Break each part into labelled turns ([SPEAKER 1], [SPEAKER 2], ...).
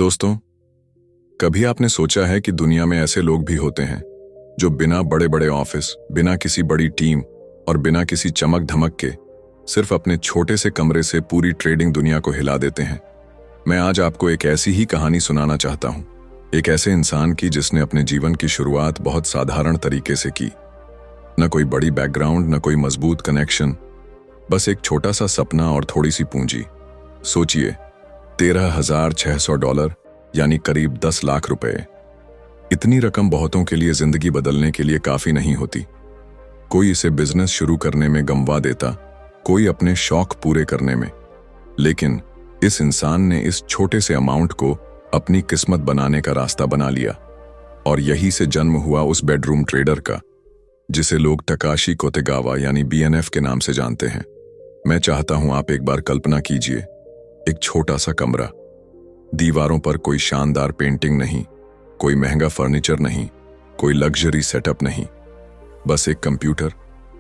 [SPEAKER 1] दोस्तों, कभी आपने सोचा है कि दुनिया में ऐसे लोग भी होते हैं जो बिना बड़े बड़े ऑफिस, बिना किसी बड़ी टीम और बिना किसी चमक धमक के सिर्फ अपने छोटे से कमरे से पूरी ट्रेडिंग दुनिया को हिला देते हैं। मैं आज आपको एक ऐसी ही कहानी सुनाना चाहता हूं, एक ऐसे इंसान की जिसने अपने जीवन की शुरुआत बहुत साधारण तरीके से की। न कोई बड़ी बैकग्राउंड, न कोई मजबूत कनेक्शन, बस एक छोटा सा सपना और थोड़ी सी पूंजी। सोचिए, $13,600 यानी करीब 10 लाख रुपए। इतनी रकम बहुतों के लिए जिंदगी बदलने के लिए काफी नहीं होती। कोई इसे बिजनेस शुरू करने में गंवा देता, कोई अपने शौक पूरे करने में, लेकिन इस इंसान ने इस छोटे से अमाउंट को अपनी किस्मत बनाने का रास्ता बना लिया। और यही से जन्म हुआ उस बेडरूम ट्रेडर का, जिसे लोग टकाशी कोतेगावा यानी BNF के नाम से जानते हैं। मैं चाहता हूं आप एक बार कल्पना कीजिए, एक छोटा सा कमरा, दीवारों पर कोई शानदार पेंटिंग नहीं, कोई महंगा फर्नीचर नहीं, कोई लग्जरी सेटअप नहीं, बस एक कंप्यूटर,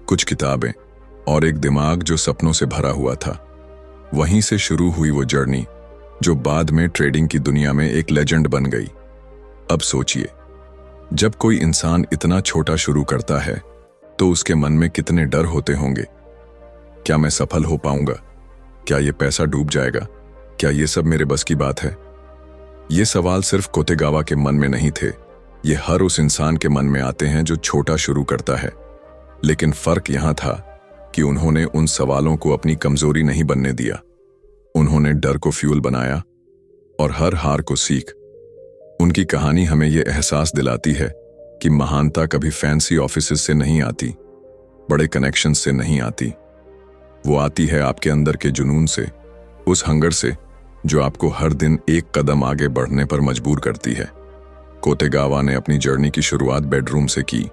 [SPEAKER 1] कुछ किताबें और एक दिमाग जो सपनों से भरा हुआ था। वहीं से शुरू हुई वो जर्नी जो बाद में ट्रेडिंग की दुनिया में एक लेजेंड बन गई। अब सोचिए, जब कोई इंसान इतना छोटा शुरू करता है तो उसके मन में कितने डर होते होंगे। क्या मैं सफल हो पाऊंगा? क्या ये पैसा डूब जाएगा? क्या ये सब मेरे बस की बात है? ये सवाल सिर्फ कोतेगावा के मन में नहीं थे, ये हर उस इंसान के मन में आते हैं जो छोटा शुरू करता है। लेकिन फर्क यहां था कि उन्होंने उन सवालों को अपनी कमजोरी नहीं बनने दिया। उन्होंने डर को फ्यूल बनाया और हर हार को सीख। उनकी कहानी हमें यह एहसास दिलाती है कि महानता कभी फैंसी ऑफिसेज से नहीं आती, बड़े कनेक्शन से नहीं आती। वो आती है आपके अंदर के जुनून से, उस हंगर से जो आपको हर दिन एक कदम आगे बढ़ने पर मजबूर करती है। कोतेगावा ने अपनी जर्नी की शुरुआत बेडरूम से की,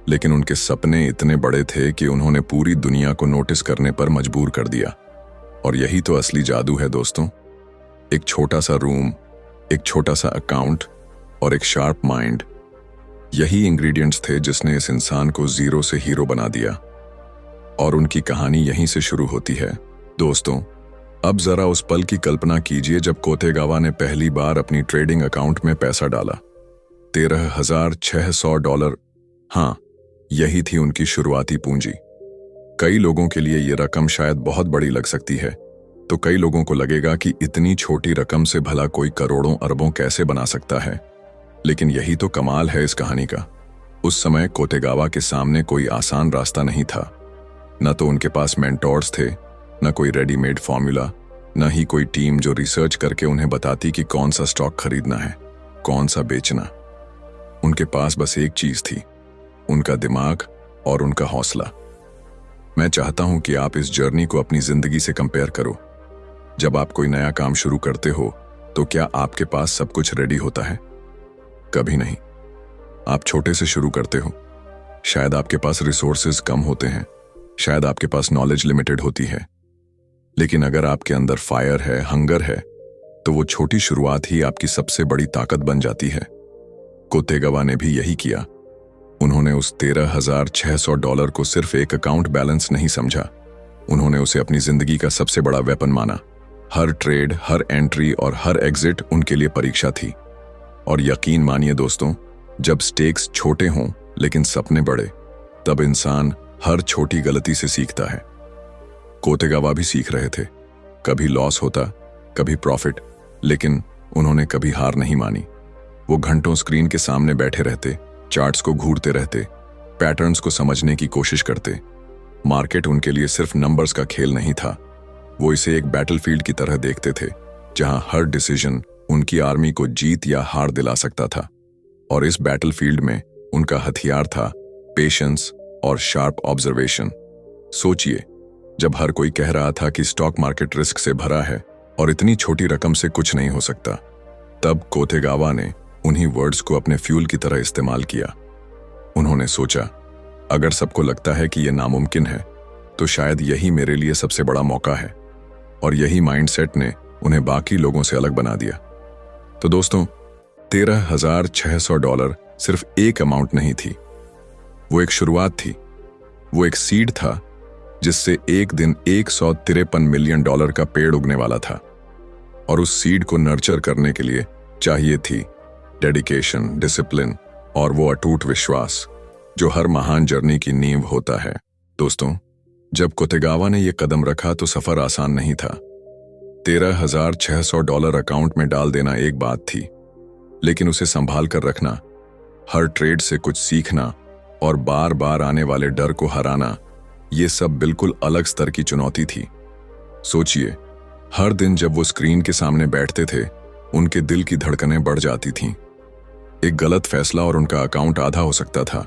[SPEAKER 1] लेकिन उनके सपने इतने बड़े थे कि उन्होंने पूरी दुनिया को नोटिस करने पर मजबूर कर दिया। और यही तो असली जादू है दोस्तों। एक छोटा सा रूम, एक छोटा सा अकाउंट और एक शार्प माइंड, यही इंग्रेडिएंट्स थे जिसने इस इंसान को जीरो से हीरो बना दिया। और उनकी कहानी यहीं से शुरू होती है। दोस्तों, अब जरा उस पल की कल्पना कीजिए जब कोतेगावा ने पहली बार अपनी ट्रेडिंग अकाउंट में पैसा डाला। $13,600। हाँ, यही थी उनकी शुरुआती पूंजी। कई लोगों के लिए ये रकम शायद बहुत बड़ी लग सकती है, तो कई लोगों को लगेगा कि इतनी छोटी रकम से भला कोई करोड़ों अरबों कैसे बना सकता है। लेकिन यही तो कमाल है इस कहानी का। उस समय कोतेगावा के सामने कोई आसान रास्ता नहीं था। न तो उनके पास मेंटोर्स थे, न कोई रेडीमेड फॉर्मूला, न ही कोई टीम जो रिसर्च करके उन्हें बताती कि कौन सा स्टॉक खरीदना है, कौन सा बेचना। उनके पास बस एक चीज थी, उनका दिमाग और उनका हौसला। मैं चाहता हूं कि आप इस जर्नी को अपनी जिंदगी से कंपेयर करो। जब आप कोई नया काम शुरू करते हो तो क्या आपके पास सब कुछ रेडी होता है? कभी नहीं। आप छोटे से शुरू करते हो। शायद आपके पास रिसोर्सेज कम होते हैं, शायद आपके पास नॉलेज लिमिटेड होती है, लेकिन अगर आपके अंदर फायर है, हंगर है, तो वो छोटी शुरुआत ही आपकी सबसे बड़ी ताकत बन जाती है। कोतेगावा ने भी यही किया। उन्होंने उस $13,600 को सिर्फ एक अकाउंट बैलेंस नहीं समझा, उन्होंने उसे अपनी जिंदगी का सबसे बड़ा वेपन माना। हर ट्रेड, हर एंट्री और हर एग्जिट उनके लिए परीक्षा थी। और यकीन मानिए दोस्तों, जब स्टेक्स छोटे हों लेकिन सपने बड़े, तब इंसान हर छोटी गलती से सीखता है। कोतेगावा भी सीख रहे थे। कभी लॉस होता, कभी प्रॉफिट, लेकिन उन्होंने कभी हार नहीं मानी। वो घंटों स्क्रीन के सामने बैठे रहते, चार्ट्स को घूरते रहते, पैटर्न्स को समझने की कोशिश करते। मार्केट उनके लिए सिर्फ नंबर्स का खेल नहीं था, वो इसे एक बैटलफील्ड की तरह देखते थे, जहां हर डिसीजन उनकी आर्मी को जीत या हार दिला सकता था। और इस बैटलफील्ड में उनका हथियार था पेशेंस और शार्प ऑब्जर्वेशन। सोचिए, जब हर कोई कह रहा था कि स्टॉक मार्केट रिस्क से भरा है और इतनी छोटी रकम से कुछ नहीं हो सकता, तब कोतेगावा ने उन्हीं वर्ड्स को अपने फ्यूल की तरह इस्तेमाल किया। उन्होंने सोचा, अगर सबको लगता है कि यह नामुमकिन है, तो शायद यही मेरे लिए सबसे बड़ा मौका है। और यही माइंडसेट ने उन्हें बाकी लोगों से अलग बना दिया। तो दोस्तों, $13,600 सिर्फ एक अमाउंट नहीं थी, वो एक शुरुआत थी। वो एक सीड था जिससे एक दिन $153 मिलियन का पेड़ उगने वाला था। और उस सीड को नर्चर करने के लिए चाहिए थी डेडिकेशन, डिसिप्लिन और वो अटूट विश्वास जो हर महान जर्नी की नींव होता है। दोस्तों, जब कोतेगावा ने यह कदम रखा तो सफर आसान नहीं था। $13,600 अकाउंट में डाल देना एक बात थी, लेकिन उसे संभाल कर रखना, हर ट्रेड से कुछ सीखना और बार बार आने वाले डर को हराना, ये सब बिल्कुल अलग स्तर की चुनौती थी। सोचिए, हर दिन जब वो स्क्रीन के सामने बैठते थे, उनके दिल की धड़कनें बढ़ जाती थीं। एक गलत फैसला और उनका अकाउंट आधा हो सकता था।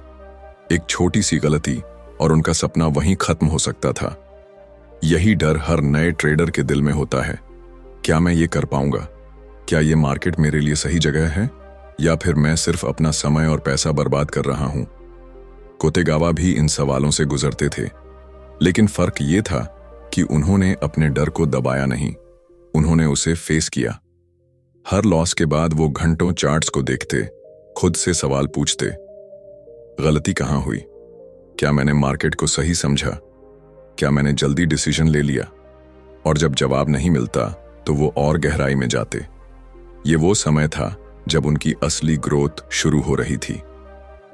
[SPEAKER 1] एक छोटी सी गलती और उनका सपना वहीं खत्म हो सकता था। यही डर हर नए ट्रेडर के दिल में होता है। क्या मैं ये कर पाऊंगा? क्या ये मार्केट मेरे लिए सही जगह है, या फिर मैं सिर्फ अपना समय और पैसा बर्बाद कर रहा हूं? कोतेगावा भी इन सवालों से गुजरते थे, लेकिन फर्क ये था कि उन्होंने अपने डर को दबाया नहीं, उन्होंने उसे फेस किया। हर लॉस के बाद वो घंटों चार्ट्स को देखते, खुद से सवाल पूछते, गलती कहां हुई? क्या मैंने मार्केट को सही समझा? क्या मैंने जल्दी डिसीजन ले लिया? और जब जवाब नहीं मिलता तो वो और गहराई में जाते। ये वो समय था जब उनकी असली ग्रोथ शुरू हो रही थी।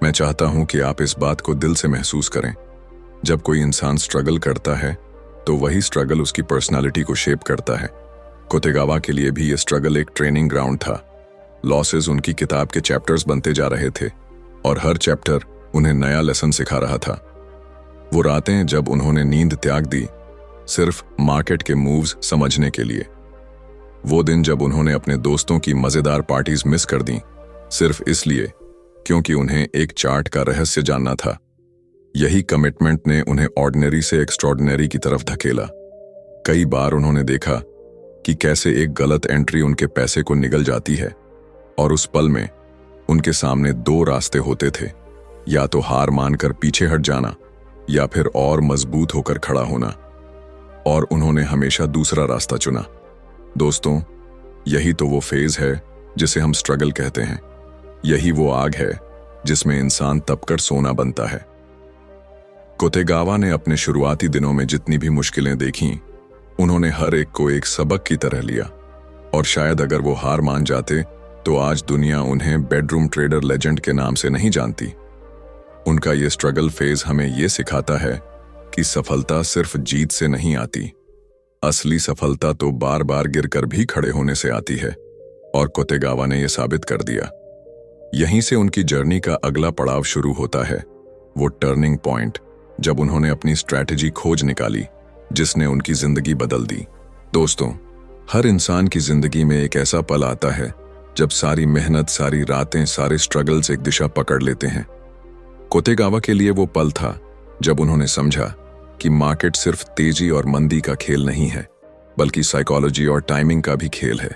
[SPEAKER 1] मैं चाहता हूं कि आप इस बात को दिल से महसूस करें। जब कोई इंसान स्ट्रगल करता है तो वही स्ट्रगल उसकी पर्सनालिटी को शेप करता है। कोतेगावा के लिए भी ये स्ट्रगल एक ट्रेनिंग ग्राउंड था। लॉसेस उनकी किताब के चैप्टर्स बनते जा रहे थे और हर चैप्टर उन्हें नया लेसन सिखा रहा था। वो रातें जब उन्होंने नींद त्याग दी, सिर्फ मार्केट के मूव्स समझने के लिए। वो दिन जब उन्होंने अपने दोस्तों की मजेदार पार्टीज मिस कर दी, सिर्फ इसलिए क्योंकि उन्हें एक चार्ट का रहस्य जानना था। यही कमिटमेंट ने उन्हें ऑर्डिनरी से एक्स्ट्रॉर्डिनरी की तरफ धकेला। कई बार उन्होंने देखा कि कैसे एक गलत एंट्री उनके पैसे को निगल जाती है, और उस पल में उनके सामने दो रास्ते होते थे, या तो हार मानकर पीछे हट जाना या फिर और मजबूत होकर खड़ा होना। और उन्होंने हमेशा दूसरा रास्ता चुना। दोस्तों, यही तो वो फेज है जिसे हम स्ट्रगल कहते हैं। यही वो आग है जिसमें इंसान तपकर सोना बनता है। कोतेगावा ने अपने शुरुआती दिनों में जितनी भी मुश्किलें देखीं, उन्होंने हर एक को एक सबक की तरह लिया। और शायद अगर वो हार मान जाते तो आज दुनिया उन्हें बेडरूम ट्रेडर लेजेंड के नाम से नहीं जानती। उनका ये स्ट्रगल फेज हमें ये सिखाता है कि सफलता सिर्फ जीत से नहीं आती। असली सफलता तो बार बार गिरकर भी खड़े होने से आती है, और कोतेगावा ने यह साबित कर दिया। यहीं से उनकी जर्नी का अगला पड़ाव शुरू होता है, वो टर्निंग पॉइंट जब उन्होंने अपनी स्ट्रैटेजी खोज निकाली जिसने उनकी जिंदगी बदल दी। दोस्तों, हर इंसान की जिंदगी में एक ऐसा पल आता है जब सारी मेहनत, सारी रातें, सारे स्ट्रगल्स एक दिशा पकड़ लेते हैं। कोतेगावा के लिए वो पल था जब उन्होंने समझा कि मार्केट सिर्फ तेजी और मंदी का खेल नहीं है, बल्कि साइकोलॉजी और टाइमिंग का भी खेल है।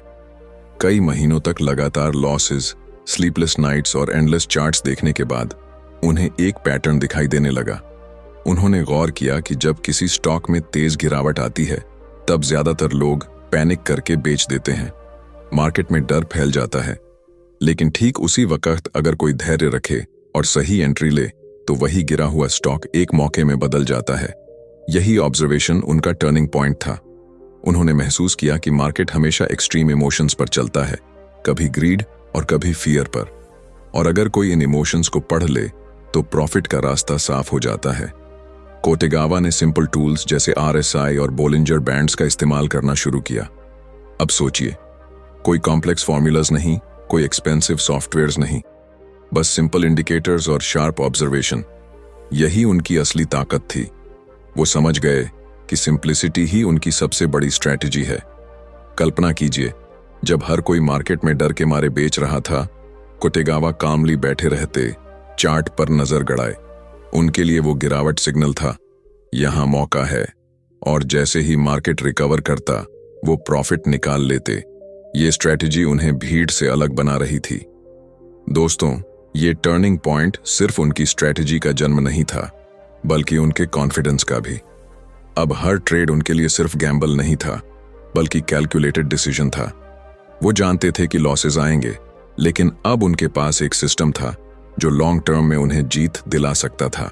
[SPEAKER 1] कई महीनों तक लगातार लॉसेस, स्लीपलेस नाइट्स और एंडलेस चार्ट्स देखने के बाद उन्हें एक पैटर्न दिखाई देने लगा। उन्होंने गौर किया कि जब किसी स्टॉक में तेज गिरावट आती है, तब ज्यादातर लोग पैनिक करके बेच देते हैं। मार्केट में डर फैल जाता है, लेकिन ठीक उसी वक्त अगर कोई धैर्य रखे और सही एंट्री ले तो वही गिरा हुआ स्टॉक एक मौके में बदल जाता है। यही ऑब्जर्वेशन उनका टर्निंग पॉइंट था। उन्होंने महसूस किया कि मार्केट हमेशा एक्सट्रीम इमोशंस पर चलता है, कभी ग्रीड और कभी फियर पर, और अगर कोई इन इमोशंस को पढ़ ले तो प्रॉफिट का रास्ता साफ हो जाता है। कोतेगावा ने सिंपल टूल्स जैसे RSI और बोलिंजर बैंड्स का इस्तेमाल करना शुरू किया। अब सोचिए, कोई कॉम्प्लेक्स फॉर्मूलाज नहीं, कोई एक्सपेंसिव सॉफ्टवेयर्स नहीं, बस सिंपल इंडिकेटर्स और शार्प ऑब्जर्वेशन। यही उनकी असली ताकत थी। वो समझ गए कि सिंप्लिसिटी ही उनकी सबसे बड़ी स्ट्रैटेजी है। कल्पना कीजिए, जब हर कोई मार्केट में डर के मारे बेच रहा था, कोतेगावा कामली बैठे रहते, चार्ट पर नजर गड़ाए। उनके लिए वो गिरावट सिग्नल था, यहां मौका है, और जैसे ही मार्केट रिकवर करता वो प्रॉफिट निकाल लेते। ये स्ट्रैटेजी उन्हें भीड़ से अलग बना रही थी। दोस्तों, ये टर्निंग पॉइंट सिर्फ उनकी स्ट्रैटेजी का जन्म नहीं था, बल्कि उनके कॉन्फिडेंस का भी। अब हर ट्रेड उनके लिए सिर्फ गैम्बल नहीं था, बल्कि कैलकुलेटेड डिसीजन था। वो जानते थे कि लॉसेस आएंगे, लेकिन अब उनके पास एक सिस्टम था जो लॉन्ग टर्म में उन्हें जीत दिला सकता था।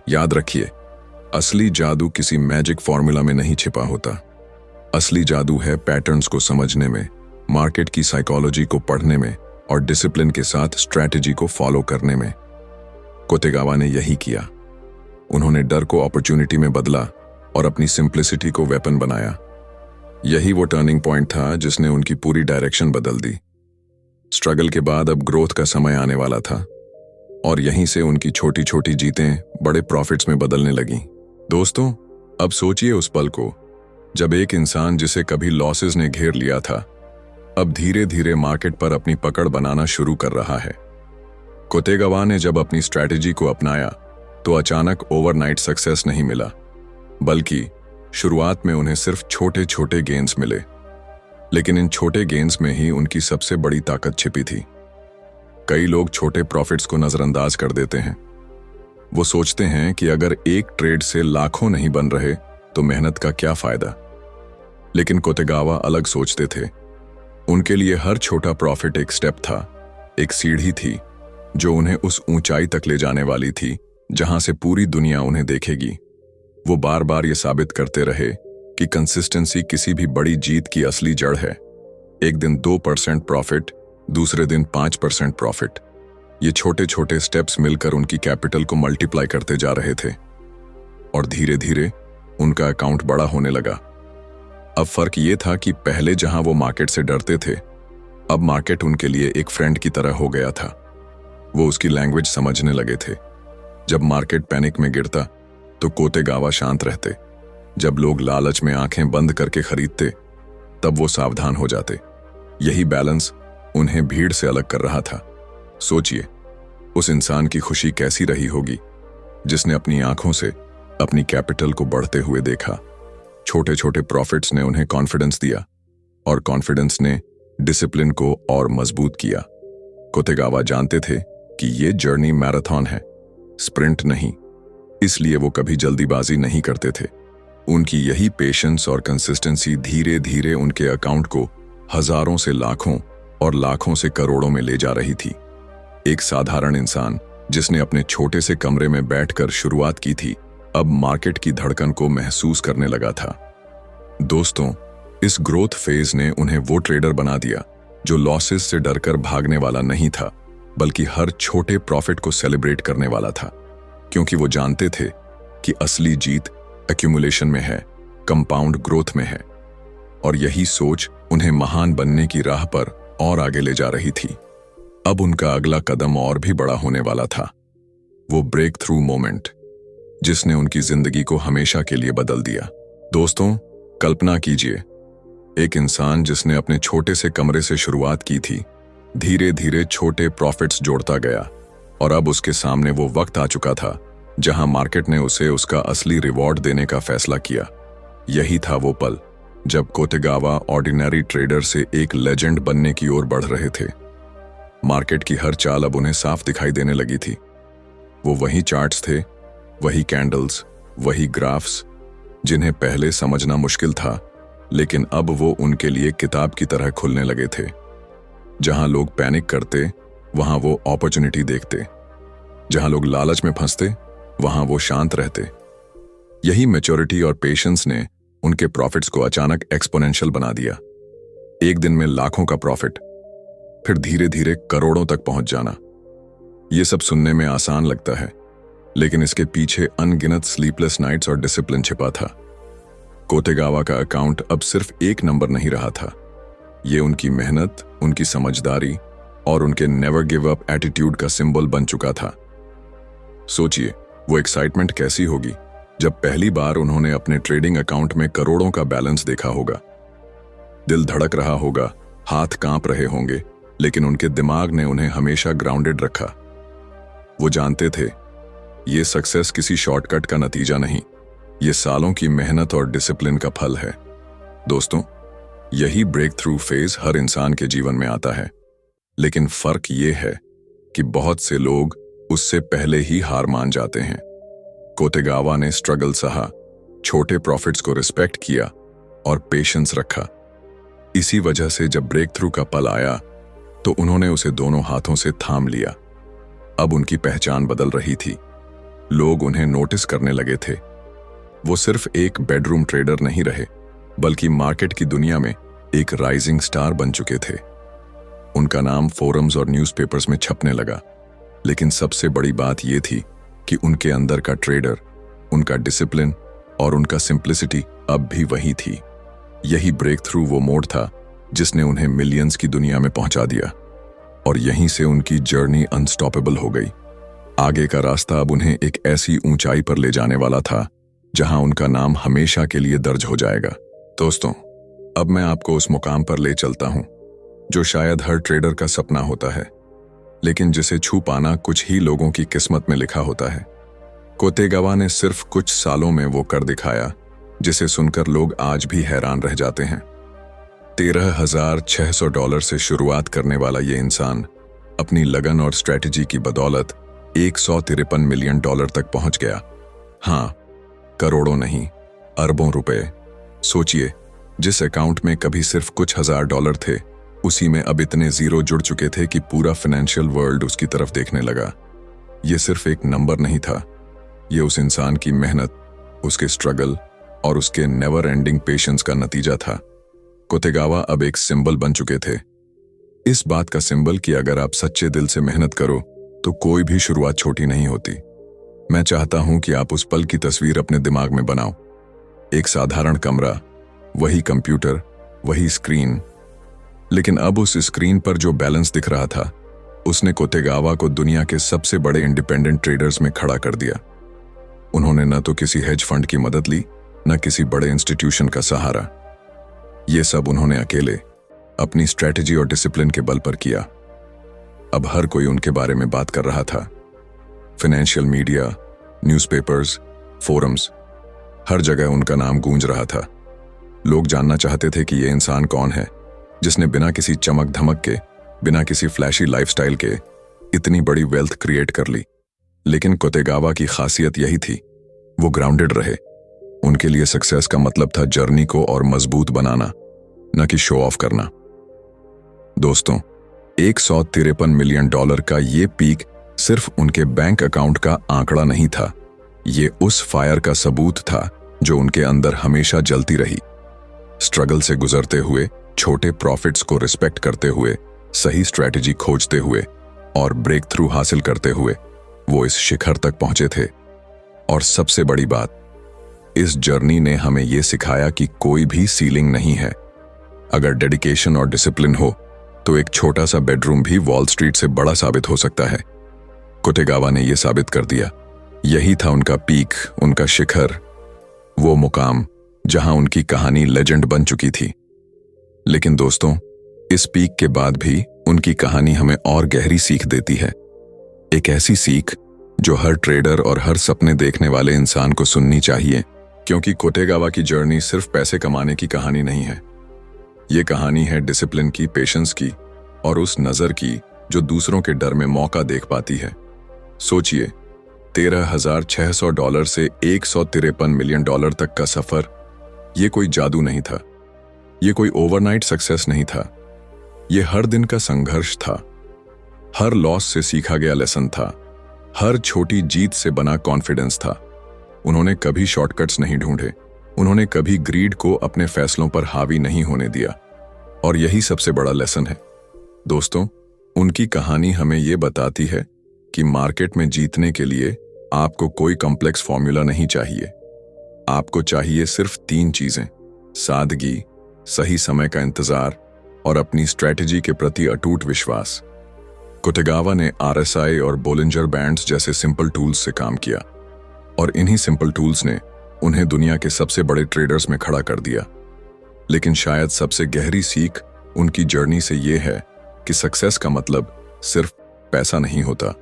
[SPEAKER 1] याद रखिए, असली जादू किसी मैजिक फॉर्मूला में नहीं छिपा होता। असली जादू है पैटर्न्स को समझने में, मार्केट की साइकोलॉजी को पढ़ने में और डिसिप्लिन के साथ स्ट्रैटेजी को फॉलो करने में। कोतेगावा ने यही किया। उन्होंने डर को अपॉर्चुनिटी में बदला और अपनी सिंप्लिसिटी को वेपन बनाया। यही वो टर्निंग पॉइंट था जिसने उनकी पूरी डायरेक्शन बदल दी। स्ट्रगल के बाद अब ग्रोथ का समय आने वाला था और यहीं से उनकी छोटी छोटी जीतें बड़े प्रॉफिट्स में बदलने लगीं। दोस्तों, अब सोचिए उस पल को जब एक इंसान जिसे कभी लॉसेस ने घेर लिया था अब धीरे धीरे मार्केट पर अपनी पकड़ बनाना शुरू कर रहा है। कोतेगावा ने जब अपनी स्ट्रैटेजी को अपनाया तो अचानक ओवरनाइट सक्सेस नहीं मिला, बल्कि शुरुआत में उन्हें सिर्फ छोटे छोटे गेन्स मिले। लेकिन इन छोटे गेन्स में ही उनकी सबसे बड़ी ताकत छिपी थी। कई लोग छोटे प्रॉफिट्स को नजरअंदाज कर देते हैं। वो सोचते हैं कि अगर एक ट्रेड से लाखों नहीं बन रहे तो मेहनत का क्या फायदा। लेकिन कोतेगावा अलग सोचते थे। उनके लिए हर छोटा प्रॉफिट एक स्टेप था, एक सीढ़ी थी जो उन्हें उस ऊंचाई तक ले जाने वाली थी जहां से पूरी दुनिया उन्हें देखेगी। वो बार बार ये साबित करते रहे कि कंसिस्टेंसी किसी भी बड़ी जीत की असली जड़ है। एक दिन 2% प्रॉफिट, दूसरे दिन 5% प्रॉफिट। ये छोटे छोटे स्टेप्स मिलकर उनकी कैपिटल को मल्टीप्लाई करते जा रहे थे और धीरे धीरे उनका अकाउंट बड़ा होने लगा। अब फर्क ये था कि पहले जहां वो मार्केट से डरते थे, अब मार्केट उनके लिए एक फ्रेंड की तरह हो गया था। वो उसकी लैंग्वेज समझने लगे थे। जब मार्केट पैनिक में गिरता तो कोतेगावा शांत रहते। जब लोग लालच में आंखें बंद करके खरीदते तब वो सावधान हो जाते। यही बैलेंस उन्हें भीड़ से अलग कर रहा था। सोचिए, उस इंसान की खुशी कैसी रही होगी जिसने अपनी आंखों से अपनी कैपिटल को बढ़ते हुए देखा। छोटे छोटे प्रॉफिट्स ने उन्हें कॉन्फिडेंस दिया और कॉन्फिडेंस ने डिसिप्लिन को और मजबूत किया। कोतेगावा जानते थे कि ये जर्नी मैराथन है, स्प्रिंट नहीं। इसलिए वो कभी जल्दीबाजी नहीं करते थे। उनकी यही पेशेंस और कंसिस्टेंसी धीरे धीरे उनके अकाउंट को हजारों से लाखों और लाखों से करोड़ों में ले जा रही थी। एक साधारण इंसान जिसने अपने छोटे से कमरे में बैठकर शुरुआत की थी, अब मार्केट की धड़कन को महसूस करने लगा था। दोस्तों, इस ग्रोथ फेज ने उन्हें वो ट्रेडर बना दिया जो लॉसेस से डरकर भागने वाला नहीं था, बल्कि हर छोटे प्रॉफिट को सेलिब्रेट करने वाला था। क्योंकि वो जानते थे कि असली जीत एक्यूमुलेशन में है, कंपाउंड ग्रोथ में है। और यही सोच उन्हें महान बनने की राह पर और आगे ले जा रही थी। अब उनका अगला कदम और भी बड़ा होने वाला था, वो ब्रेक थ्रू मोमेंट जिसने उनकी जिंदगी को हमेशा के लिए बदल दिया। दोस्तों, कल्पना कीजिए, एक इंसान जिसने अपने छोटे से कमरे से शुरुआत की थी, धीरे धीरे छोटे प्रॉफिट्स जोड़ता गया और अब उसके सामने वो वक्त आ चुका था जहां मार्केट ने उसे उसका असली रिवॉर्ड देने का फैसला किया। यही था वो पल जब कोतेगावा ऑर्डिनरी ट्रेडर से एक लेजेंड बनने की ओर बढ़ रहे थे। मार्केट की हर चाल अब उन्हें साफ दिखाई देने लगी थी। वो वही चार्ट्स थे, वही कैंडल्स, वही ग्राफ्स जिन्हें पहले समझना मुश्किल था, लेकिन अब वो उनके लिए किताब की तरह खुलने लगे थे। जहां लोग पैनिक करते वहां वो अपॉर्चुनिटी देखते, जहां लोग लालच में फंसते वहां वो शांत रहते। यही मैच्योरिटी और पेशेंस ने उनके प्रॉफिट्स को अचानक एक्सपोनेंशियल बना दिया। एक दिन में लाखों का प्रॉफिट, फिर धीरे धीरे करोड़ों तक पहुंच जाना। ये सब सुनने में आसान लगता है, लेकिन इसके पीछे अनगिनत स्लीपलेस नाइट्स और डिसिप्लिन छिपा था। कोतेगावा का अकाउंट अब सिर्फ एक नंबर नहीं रहा था। ये उनकी मेहनत, उनकी समझदारी और उनके नेवर गिव अप एटीट्यूड का सिंबल बन चुका था। सोचिए, वो एक्साइटमेंट कैसी होगी जब पहली बार उन्होंने अपने ट्रेडिंग अकाउंट में करोड़ों का बैलेंस देखा होगा। दिल धड़क रहा होगा, हाथ कांप रहे होंगे, लेकिन उनके दिमाग ने उन्हें हमेशा ग्राउंडेड रखा। वो जानते थे ये सक्सेस किसी शॉर्टकट का नतीजा नहीं, ये सालों की मेहनत और डिसिप्लिन का फल है। दोस्तों, यही ब्रेक थ्रू फेज हर इंसान के जीवन में आता है, लेकिन फर्क ये है कि बहुत से लोग उससे पहले ही हार मान जाते हैं। कोतेगावा ने स्ट्रगल सहा, छोटे प्रॉफिट्स को रिस्पेक्ट किया और पेशेंस रखा। इसी वजह से जब ब्रेक थ्रू का पल आया तो उन्होंने उसे दोनों हाथों से थाम लिया। अब उनकी पहचान बदल रही थी। लोग उन्हें नोटिस करने लगे थे। वो सिर्फ एक बेडरूम ट्रेडर नहीं रहे, बल्कि मार्केट की दुनिया में एक राइजिंग स्टार बन चुके थे। उनका नाम फोरम्स और न्यूज़पेपर्स में छपने लगा। लेकिन सबसे बड़ी बात यह थी कि उनके अंदर का ट्रेडर, उनका डिसिप्लिन और उनका सिंप्लिसिटी अब भी वही थी। यही ब्रेक थ्रू वो मोड़ था जिसने उन्हें मिलियंस की दुनिया में पहुंचा दिया, और यहीं से उनकी जर्नी अनस्टॉपेबल हो गई। आगे का रास्ता अब उन्हें एक ऐसी ऊंचाई पर ले जाने वाला था जहां उनका नाम हमेशा के लिए दर्ज हो जाएगा। दोस्तों, अब मैं आपको उस मुकाम पर ले चलता हूं जो शायद हर ट्रेडर का सपना होता है, लेकिन जिसे छू पाना कुछ ही लोगों की किस्मत में लिखा होता है। कोतेगावा ने सिर्फ कुछ सालों में वो कर दिखाया जिसे सुनकर लोग आज भी हैरान रह जाते हैं। $13,600 से शुरुआत करने वाला ये इंसान अपनी लगन और स्ट्रेटजी की बदौलत $153 मिलियन तक पहुंच गया। हाँ, करोड़ों नहीं, अरबों रुपए। सोचिए, जिस अकाउंट में कभी सिर्फ कुछ $1,000 थे, उसी में अब इतने जीरो जुड़ चुके थे कि पूरा फाइनेंशियल वर्ल्ड उसकी तरफ देखने लगा। ये सिर्फ एक नंबर नहीं था, ये उस इंसान की मेहनत, उसके स्ट्रगल और उसके नेवर एंडिंग पेशेंस का नतीजा था। कोतेगावा अब एक सिंबल बन चुके थे। इस बात का सिंबल कि अगर आप सच्चे दिल से मेहनत करो तो कोई भी शुरुआत छोटी नहीं होती। मैं चाहता हूं कि आप उस पल की तस्वीर अपने दिमाग में बनाओ। एक साधारण कमरा, वही कंप्यूटर, वही स्क्रीन, लेकिन अब उस स्क्रीन पर जो बैलेंस दिख रहा था, उसने कोतेगावा को दुनिया के सबसे बड़े इंडिपेंडेंट ट्रेडर्स में खड़ा कर दिया। उन्होंने न तो किसी हेज फंड की मदद ली, न किसी बड़े इंस्टीट्यूशन का सहारा। ये सब उन्होंने अकेले अपनी स्ट्रेटजी और डिसिप्लिन के बल पर किया। अब हर कोई उनके बारे में बात कर रहा था। फाइनेंशियल मीडिया, न्यूज़पेपर्स, फोरम्स, हर जगह उनका नाम गूंज रहा था। लोग जानना चाहते थे कि ये इंसान कौन है जिसने बिना किसी चमक धमक के, बिना किसी फ्लैशी लाइफस्टाइल के इतनी बड़ी वेल्थ क्रिएट कर ली। लेकिन कोतेगावा की खासियत यही थी, वो ग्राउंडेड रहे। उनके लिए सक्सेस का मतलब था जर्नी को और मजबूत बनाना, न कि शो ऑफ करना। दोस्तों, $153 मिलियन का ये पीक सिर्फ उनके बैंक अकाउंट का आंकड़ा नहीं था, ये उस फायर का सबूत था जो उनके अंदर हमेशा जलती रही। स्ट्रगल से गुजरते हुए, छोटे प्रॉफिट्स को रिस्पेक्ट करते हुए, सही स्ट्रैटेजी खोजते हुए और ब्रेक थ्रू हासिल करते हुए वो इस शिखर तक पहुंचे थे। और सबसे बड़ी बात, इस जर्नी ने हमें यह सिखाया कि कोई भी सीलिंग नहीं है। अगर डेडिकेशन और डिसिप्लिन हो तो एक छोटा सा बेडरूम भी वॉल स्ट्रीट से बड़ा साबित हो सकता है। कोतेगावा ने यह साबित कर दिया। यही था उनका पीक, उनका शिखर, वो मुकाम जहां उनकी कहानी लेजेंड बन चुकी थी। लेकिन दोस्तों, इस पीक के बाद भी उनकी कहानी हमें और गहरी सीख देती है। एक ऐसी सीख जो हर ट्रेडर और हर सपने देखने वाले इंसान को सुननी चाहिए, क्योंकि कोतेगावा की जर्नी सिर्फ पैसे कमाने की कहानी नहीं है। ये कहानी है डिसिप्लिन की, पेशेंस की और उस नज़र की जो दूसरों के डर में मौका देख पाती है। सोचिए, $13,600 से $153 मिलियन तक का सफर, ये कोई जादू नहीं था, ये कोई ओवरनाइट सक्सेस नहीं था, ये हर दिन का संघर्ष था, हर लॉस से सीखा गया लेसन था, हर छोटी जीत से बना कॉन्फिडेंस था। उन्होंने कभी शॉर्टकट्स नहीं ढूंढे, उन्होंने कभी ग्रीड को अपने फैसलों पर हावी नहीं होने दिया, और यही सबसे बड़ा लेसन है। दोस्तों, उनकी कहानी हमें यह बताती है कि मार्केट में जीतने के लिए आपको कोई कॉम्प्लेक्स फॉर्मूला नहीं चाहिए। आपको चाहिए सिर्फ 3 चीजें: सादगी, सही समय का इंतजार और अपनी स्ट्रैटेजी के प्रति अटूट विश्वास। कोतेगावा ने RSI और बोलिंजर बैंड्स जैसे सिंपल टूल्स से काम किया, और इन्हीं सिंपल टूल्स ने उन्हें दुनिया के सबसे बड़े ट्रेडर्स में खड़ा कर दिया। लेकिन शायद सबसे गहरी सीख उनकी जर्नी से यह है कि सक्सेस का मतलब सिर्फ पैसा नहीं होता।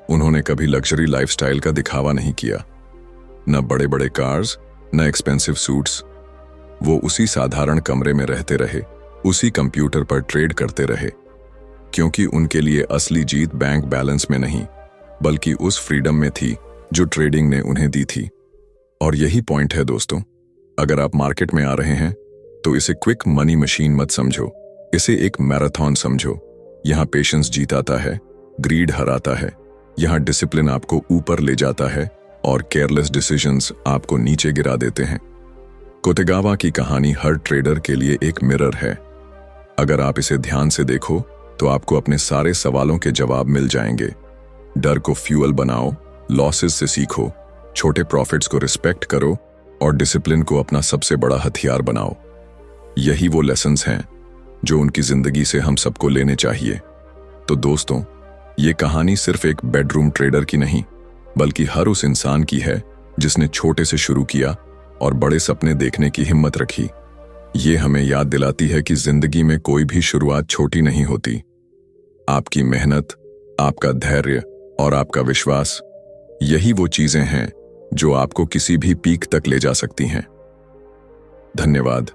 [SPEAKER 1] उन्होंने कभी लग्जरी लाइफस्टाइल का दिखावा नहीं किया, न बड़े बड़े कार्स, न एक्सपेंसिव सूट्स। वो उसी साधारण कमरे में रहते रहे, उसी कंप्यूटर पर ट्रेड करते रहे, क्योंकि उनके लिए असली जीत बैंक बैलेंस में नहीं, बल्कि उस फ्रीडम में थी जो ट्रेडिंग ने उन्हें दी थी। और यही पॉइंट है दोस्तों, अगर आप मार्केट में आ रहे हैं तो इसे क्विक मनी मशीन मत समझो, इसे एक मैराथन समझो। यहाँ पेशेंस जीताता है, ग्रीड हराता है, यहाँ डिसिप्लिन आपको ऊपर ले जाता है और केयरलेस डिसीजंस आपको नीचे गिरा देते हैं। कोतेगावा की कहानी हर ट्रेडर के लिए एक मिरर है। अगर आप इसे ध्यान से देखो तो आपको अपने सारे सवालों के जवाब मिल जाएंगे। डर को फ्यूल बनाओ, लॉसेस से सीखो, छोटे प्रॉफिट्स को रिस्पेक्ट करो और डिसिप्लिन को अपना सबसे बड़ा हथियार बनाओ। यही वो लेसन्स हैं जो उनकी जिंदगी से हम सबको लेने चाहिए। तो दोस्तों, ये कहानी सिर्फ एक बेडरूम ट्रेडर की नहीं, बल्कि हर उस इंसान की है जिसने छोटे से शुरू किया और बड़े सपने देखने की हिम्मत रखी। ये हमें याद दिलाती है कि जिंदगी में कोई भी शुरुआत छोटी नहीं होती। आपकी मेहनत, आपका धैर्य और आपका विश्वास, यही वो चीजें हैं जो आपको किसी भी पीक तक ले जा सकती हैं। धन्यवाद।